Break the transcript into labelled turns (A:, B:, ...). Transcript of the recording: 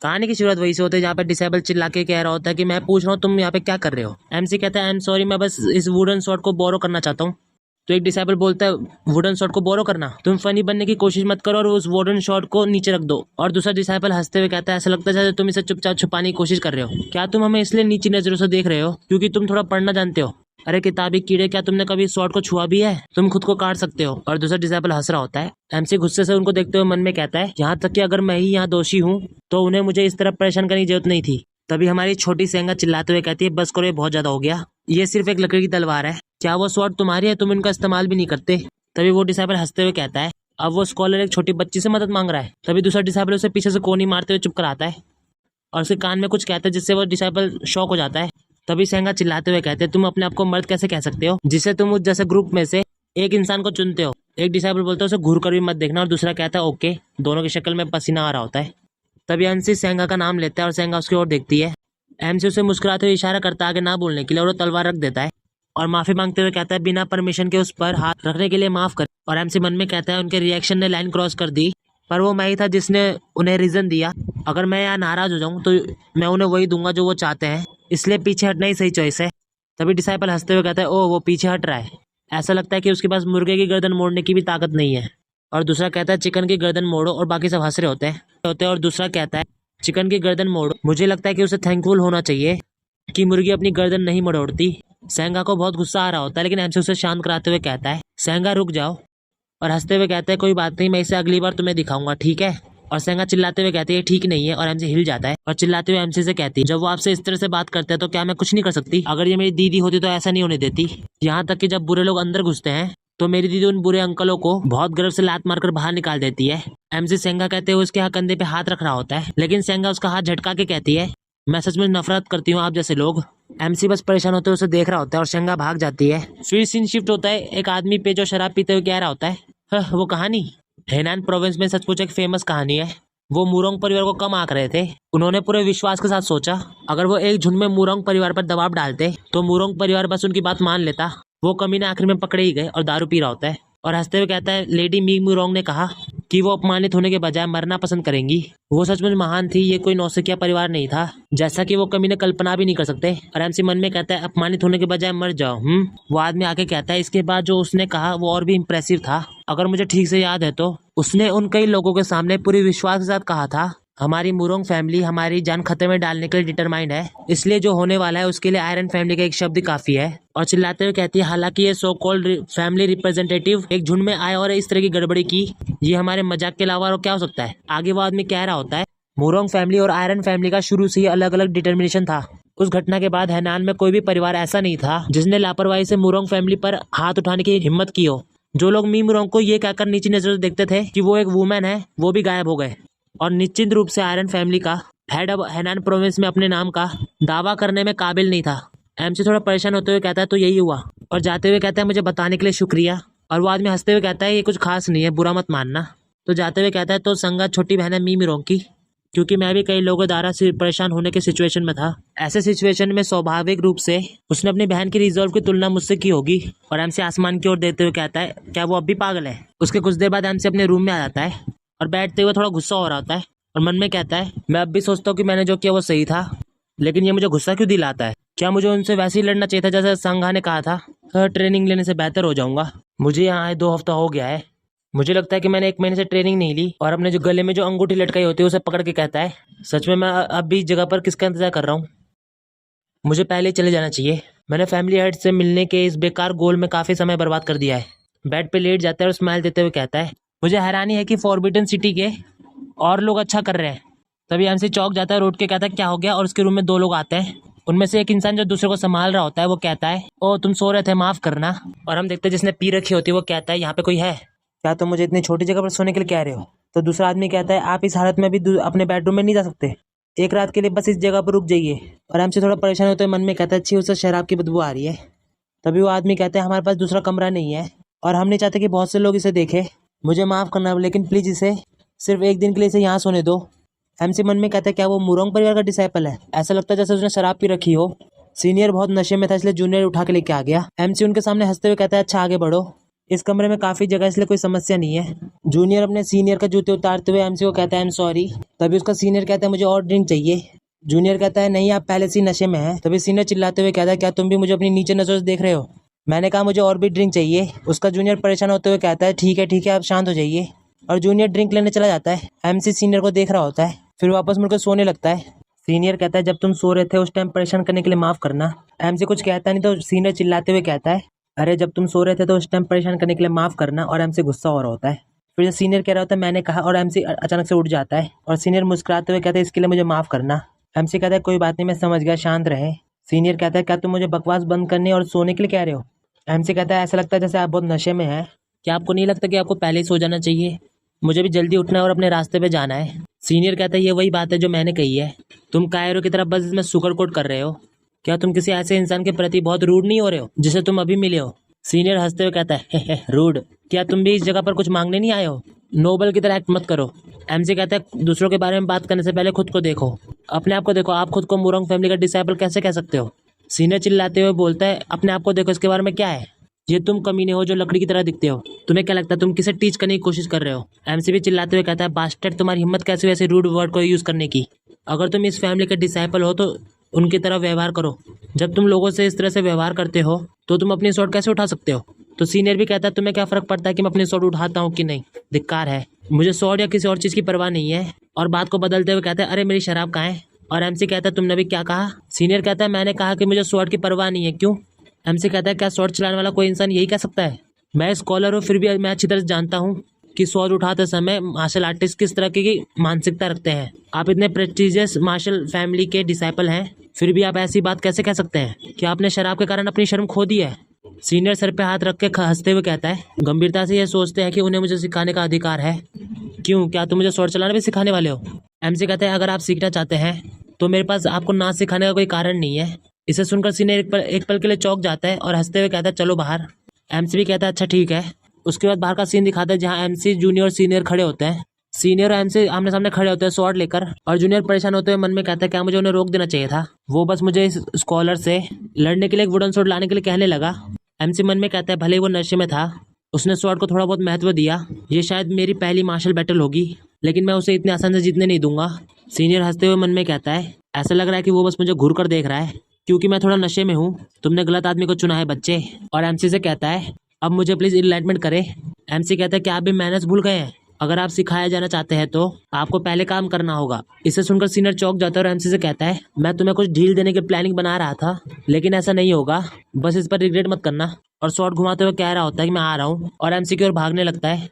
A: कहानी की शुरुआत वही से होती है जहाँ पे डिसेबल चिल्ला के कह रहा होता है कि मैं पूछ रहा हूँ तुम यहाँ पे क्या कर रहे हो। एमसी कहता है आई एम सॉरी, मैं बस इस वुडन शॉट को बोरो करना चाहता हूँ। तो एक डिसेबल बोलता है वुडन शॉट को बोरो करना, तुम फनी बनने की कोशिश मत करो और उस वुडन शॉट को नीचे रख दो। और दूसरा डिसेबल हंसते हुए कहता है ऐसा लगता है जैसे तुम इसे चुपचाप छुपाने की कोशिश कर रहे हो। क्या तुम हमें इसलिए नीची नजरों से देख रहे हो क्योंकि तुम थोड़ा पढ़ना जानते हो? अरे किताबी कीड़े, क्या तुमने कभी इस शॉट को छुआ भी है? तुम खुद को काट सकते हो। और दूसरा डिसेबल हंस रहा होता है। एमसी गुस्से से उनको देखते हुए मन में कहता है यहाँ तक कि अगर मैं ही यहाँ दोषी हूँ तो उन्हें मुझे इस तरह परेशान करने की जरूरत नहीं थी। तभी हमारी छोटी सेंगा चिल्लाते हुए कहती है बस करो, ये बहुत ज्यादा हो गया, ये सिर्फ एक लकड़ी की तलवार है, क्या वो स्वॉर्ड तुम्हारी है? तुम इनका इस्तेमाल भी नहीं करते। तभी वो डिसेबल हंसते हुए कहता है अब वो स्कॉलर एक छोटी बच्ची से मदद मांग रहा है। तभी दूसरा डिसेबल उसे पीछे से कोनी मारते हुए चुप कराता है और उसके कान में कुछ कहता है जिससे वो डिसेबल शॉक हो जाता है। तभी सेंगा चिल्लाते हुए कहते हैं तुम अपने आप को मर्द कैसे कह सकते हो जिसे तुम उस जैसे ग्रुप में से एक इंसान को चुनते हो? एक डिसेबल बोलता है उसे घूर कर भी मत देखना और दूसरा कहता है ओके। दोनों की शक्ल में पसीना आ रहा होता है। तभी अंशी सेंगा का नाम लेता है और सेंगा उसकी ओर देखती है। एमसी उसे मुस्कुराते हुए इशारा करता है आगे ना बोलने के लिए और वो तलवार रख देता है और माफी मांगते हुए कहता है बिना परमिशन के उस पर हाथ रखने के लिए माफ कर। और एमसी मन में कहता है उनके रिएक्शन ने लाइन क्रॉस कर दी, पर वो मैं ही था जिसने उन्हें रीजन दिया। अगर मैं यहाँ नाराज हो जाऊँ तो मैं उन्हें वही दूंगा जो वो चाहते हैं, इसलिए पीछे हटना ही सही चॉइस है। तभी डिसाइपल हंसते हुए कहता है ओह वो पीछे हट रहा है, ऐसा लगता है कि उसके पास मुर्गे की गर्दन मोड़ने की भी ताकत नहीं है। और दूसरा कहता है चिकन की गर्दन मोड़ो और बाकी सब हंस रहे होते हैं। और दूसरा कहता है चिकन की गर्दन मोड़ो, मुझे लगता है कि उसे थैंकफुल होना चाहिए कि मुर्गी अपनी गर्दन नहीं मोड़ती। सेंगा को बहुत गुस्सा आ रहा होता है लेकिन एमसी उसे शांत कराते हुए कहता है सेंगा रुक जाओ, और हंसते हुए कहता है कोई बात नहीं, मैं इसे अगली बार तुम्हें दिखाऊंगा, ठीक है? और सेंगा चिल्लाते हुए कहती है ठीक नहीं है और एमसी हिल जाता है और चिल्लाते हुए एमसी से कहती है जब वो आपसे इस तरह से बात करते हैं तो क्या मैं कुछ नहीं कर सकती? अगर ये मेरी दीदी होती तो ऐसा नहीं होने देती। यहाँ तक कि जब बुरे लोग अंदर घुसते हैं तो मेरी दीदी उन बुरे अंकलों को बहुत गर्व से लात मारकर बाहर निकाल देती है। एमसी सेंगा कहते हुए उसके कंधे पे हाथ रख रहा होता है लेकिन सेंगा उसका हाथ झटका के कहती है मैं सच में नफरत करती हूँ आप जैसे लोग। एमसी बस परेशान होते हुए उसे देख रहा होता है और सेंगा भाग जाती है। फिर सीन शिफ्ट होता है एक आदमी पे जो शराब पीते हुए कह रहा होता है वो कहानी हेनान प्रोविंस में सचमुच एक फेमस कहानी है। वो मुरोंग परिवार को कम आंक रहे थे। उन्होंने पूरे विश्वास के साथ सोचा अगर वो एक झुंड में मुरोंग परिवार पर दबाव डालते तो मुरोंग परिवार बस उनकी बात मान लेता। वो कमीने आखिर में पकड़े ही गए और दारू पी रहा होता है और हंसते हुए कहता है लेडी मी मुरोंग ने कहा कि वो अपमानित होने के बजाय मरना पसंद करेंगी। वो सचमुच महान थी, ये कोई नौसिखिया परिवार नहीं था जैसा कि वो कमीने कल्पना भी नहीं कर सकते। और एमसी मन में कहता है अपमानित होने के बजाय मर जाओ। वो आदमी आके कहता है इसके बाद जो उसने कहा वो और भी इम्प्रेसिव था। अगर मुझे ठीक से याद है तो उसने उन कई लोगों के सामने पूरी विश्वास के साथ कहा था हमारी मुरोंग फैमिली हमारी जान खतरे में डालने के लिए डिटरमाइंड है, इसलिए जो होने वाला है उसके लिए आयरन फैमिली का एक शब्द काफी है। और चिल्लाते हुए कहती है हालांकि ये सो कॉल्ड फैमिली रिप्रेजेंटेटिव एक झुंड में आए और इस तरह की गड़बड़ी की, ये हमारे मजाक के अलावा और क्या हो सकता है? आगे वो आदमी कह रहा होता है मुरोंग फैमिली और आयरन फैमिली का शुरू से ही अलग अलग डिटर्मिनेशन था। उस घटना के बाद हैनान में कोई भी परिवार ऐसा नहीं था जिसने लापरवाही से मुरोंग फैमिली पर हाथ उठाने की हिम्मत की हो। जो लोग मी मुरोंग को ये कहकर नीची नजर से देखते थे कि वो एक वुमेन है वो भी गायब हो गए और निश्चित रूप से आयरन फैमिली का हेड अब हैनान प्रोविंस में अपने नाम का दावा करने में काबिल नहीं था। एमसी थोड़ा परेशान होते हुए कहता है तो यही हुआ, और जाते हुए कहता है मुझे बताने के लिए शुक्रिया। और वो आदमी हंसते हुए कहता है ये कुछ खास नहीं है, बुरा मत मानना। तो जाते हुए कहता है तो संगा छोटी बहन है मी मुरोंग की, क्योंकि मैं भी कई लोगों द्वारा परेशान होने के सिचुएशन में था। ऐसे सिचुएशन में स्वाभाविक रूप से उसने अपनी बहन की रिजॉल्व की तुलना मुझसे की होगी। और एमसी आसमान की ओर देखते हुए कहता है क्या वो अब भी पागल है? उसके कुछ देर बाद एमसी अपने रूम में आ जाता है और बैठते हुए थोड़ा गुस्सा हो रहा होता है और मन में कहता है मैं अब भी सोचता हूँ कि मैंने जो किया वो सही था, लेकिन ये मुझे गुस्सा क्यों दिलाता है? क्या मुझे उनसे वैसे ही लड़ना चाहिए था जैसे संघा ने कहा था? ट्रेनिंग लेने से बेहतर हो जाऊंगा। मुझे यहाँ आए 2 हफ्ता हो गया है। मुझे लगता है कि मैंने 1 महीने से ट्रेनिंग नहीं ली। और अपने जो गले में जो अंगूठी लटकाई होती है उसे पकड़ के कहता है सच में मैं अब भी इस जगह पर किसका इंतजार कर रहा हूँ? मुझे पहले ही चले जाना चाहिए। मैंने फैमिली हेड से मिलने के इस बेकार गोल में काफी समय बर्बाद कर दिया है। बेड पे लेट जाता है और स्माइल देते हुए कहता है मुझे हैरानी है कि फॉरबिडन सिटी के और लोग अच्छा कर रहे हैं। तभी एमसी चौक जाता है और उठ के कहता है क्या हो गया? और उसके रूम में 2 लोग आते हैं। उनमें से एक इंसान जो दूसरे को संभाल रहा होता है वो कहता है ओ तुम सो रहे थे, माफ करना। और हम देखते हैं जिसने पी रखी होती है वो कहता है यहाँ पे कोई है क्या? तुम मुझे इतनी छोटी जगह पर सोने के लिए कह रहे हो? तो दूसरा आदमी कहता है आप इस हालत में भी अपने बेडरूम में नहीं जा सकते, एक रात के लिए बस इस जगह पर रुक जाइए। और एमसी थोड़ा परेशान होते हुए मन में कहता है अच्छी उसे शराब की बदबू आ रही है। तभी वो आदमी कहता है हमारे पास दूसरा कमरा नहीं है और हम नहीं चाहते कि बहुत से लोग इसे देखें। मुझे माफ करना लेकिन प्लीज इसे सिर्फ 1 दिन के लिए इसे यहाँ सोने दो। एमसी मन में कहता है क्या वो मुरोंग परिवार का डिसाइपल है? ऐसा लगता है जैसे उसने शराब पी रखी हो। सीनियर बहुत नशे में था इसलिए जूनियर उठा के लेके आ गया। एमसी उनके सामने हंसते हुए कहता है अच्छा आगे बढ़ो। इस कमरे में काफी जगह इसलिए कोई समस्या नहीं है। जूनियर अपने सीनियर का जूते उतारते हुए एमसी को कहता है आई एम सॉरी। तभी उसका सीनियर कहता है मुझे और ड्रिंक चाहिए। जूनियर कहता है नहीं आप पहले से ही नशे में हैं। तभी सीनियर चिल्लाते हुए कहता है क्या तुम भी मुझे अपनी नीचे नजरों से देख रहे हो? मैंने कहा मुझे और भी ड्रिंक चाहिए। उसका जूनियर परेशान होते हुए कहता है ठीक है आप शांत हो जाइए। और जूनियर ड्रिंक लेने चला जाता है। एमसी सीनियर को देख रहा होता है, फिर वापस मुड़कर सोने लगता है। सीनियर कहता है जब तुम सो रहे थे उस टाइम परेशान करने के लिए माफ करना। एमसी कुछ कहता नहीं तो सीनियर चिल्लाते हुए कहता है अरे जब तुम सो रहे थे तो उस टाइम परेशान करने के लिए माफ करना। और एमसी गुस्सा हो रहा होता है। फिर जो सीनियर कह रहा होता है मैंने कहा, और एमसी अचानक से उठ जाता है और सीनियर मुस्कुराते हुए कहता है इसके लिए मुझे माफ करना। एमसी कहता है कोई बात नहीं मैं समझ गया, शांत रहे। सीनियर कहता है क्या तुम मुझे बकवास बंद करने और सोने के लिए कह रहे हो? एमसी कहता है ऐसा लगता है जैसे आप बहुत नशे में हैं। क्या आपको नहीं लगता कि आपको पहले ही सो जाना चाहिए? मुझे भी जल्दी उठना है और अपने रास्ते पे जाना है। सीनियर कहता है ये वही बात है जो मैंने कही है। तुम कायरो की तरफ बस इसमें सुगर कोट कर रहे हो। क्या तुम किसी ऐसे इंसान के प्रति बहुत रूड नहीं हो रहे हो जिसे तुम अभी मिले हो? सीनियर हंसते हुए कहता है रूड? क्या तुम भी इस जगह पर कुछ मांगने नहीं आए हो? नोबल की तरह एक्ट मत करो। एमसी कहता है दूसरों के बारे में बात करने से पहले खुद को देखो, अपने आप को देखो। आप खुद को मुरंग फैमिली का डिसाइपल कैसे कह सकते हो? सीनियर चिल्लाते हुए बोलता है अपने आप को देखो, इसके बारे में क्या है? ये तुम कमीने हो जो लकड़ी की तरह दिखते हो। तुम्हें क्या लगता है तुम किसे टीच करने की कोशिश कर रहे हो? एमसी भी चिल्लाते हुए कहता है बास्टर्ड, तुम्हारी हिम्मत कैसे हुई ऐसे रूड वर्ड को यूज करने की? अगर तुम इस फैमिली के डिसाइपल हो तो उनकी तरह व्यवहार करो। जब तुम लोगों से इस तरह से व्यवहार करते हो तो तुम अपनी स्वॉर्ड कैसे उठा सकते हो? तो सीनियर भी कहता है तुम्हें क्या फर्क पड़ता है कि मैं अपनी स्वॉर्ड उठाता हूँ कि नहीं? धिक्कार है, मुझे स्वॉर्ड या किसी और चीज की परवाह नहीं है। और बात को बदलते हुए कहते हैं अरे मेरी शराब कहाँ है? और एमसी कहता है तुमने भी क्या कहा? सीनियर कहता है मैंने कहा कि मुझे स्वॉर्ड की परवाह नहीं है। क्यों? एमसी कहता है क्या स्वॉर्ड चलाने वाला कोई इंसान यही कह सकता है? मैं स्कॉलर हूँ फिर भी मैं अच्छी तरह से जानता हूँ कि स्वॉर्ड उठाते समय मार्शल आर्टिस्ट किस तरह की मानसिकता रखते हैं। आप इतने प्रेस्टिजियस मार्शल फैमिली के डिसाइपल हैं, फिर भी आप ऐसी बात कैसे कह सकते हैं? क्या आपने शराब के कारण अपनी शर्म खो दी है? सीनियर सर पे हाथ रख के हंसते हुए कहता है गंभीरता से ये सोचते हैं कि उन्हें मुझे सिखाने का अधिकार है। क्यों, क्या तुम मुझे स्वॉर्ड चलाना भी सिखाने वाले हो? एमसी कहते हैं अगर आप सीखना चाहते हैं तो मेरे पास आपको ना सिखाने का कोई कारण नहीं है। इसे सुनकर सीनियर एक पल के लिए चौंक जाता है और हंसते हुए कहता है चलो बाहर। एमसी भी कहता है अच्छा ठीक है। उसके बाद बाहर का सीन दिखाता है जहाँ एमसी जूनियर और सीनियर खड़े होते हैं। सीनियर और एमसी आमने सामने खड़े होते हैं स्वॉर्ड लेकर। और जूनियर परेशान होते हुए मन में कहता है क्या मुझे उन्हें रोक देना चाहिए था? वो बस मुझे इस स्कॉलर से लड़ने के लिए एक वुडन स्वॉर्ड लाने के लिए कहने लगा। एमसी मन में कहता है भले ही वो नशे में था, उसने स्वॉर्ड को थोड़ा बहुत महत्व दिया। ये शायद मेरी पहली मार्शल बैटल होगी, लेकिन मैं उसे इतने आसान से जीतने नहीं दूंगा। सीनियर हंसते हुए मन में कहता है ऐसा लग रहा है कि वो बस मुझे घूर कर देख रहा है क्योंकि मैं थोड़ा नशे में हूँ। तुमने गलत आदमी को चुना है बच्चे। और एमसी से कहता है अब मुझे प्लीज इनलाइटमेंट करे। एमसी कहता है क्या आप भी मैनर्स भूल गए हैं? अगर आप सिखाया जाना चाहते हैं तो आपको पहले काम करना होगा। इसे सुनकर सीनियर चौंक जाता है और एमसी से कहता है मैं तुम्हें कुछ ढील देने की प्लानिंग बना रहा था, लेकिन ऐसा नहीं होगा, बस इस पर रिग्रेट मत करना। और शॉट घुमाते हुए कह रहा होता है कि मैं आ रहा हूँ और एमसी की ओर भागने लगता है।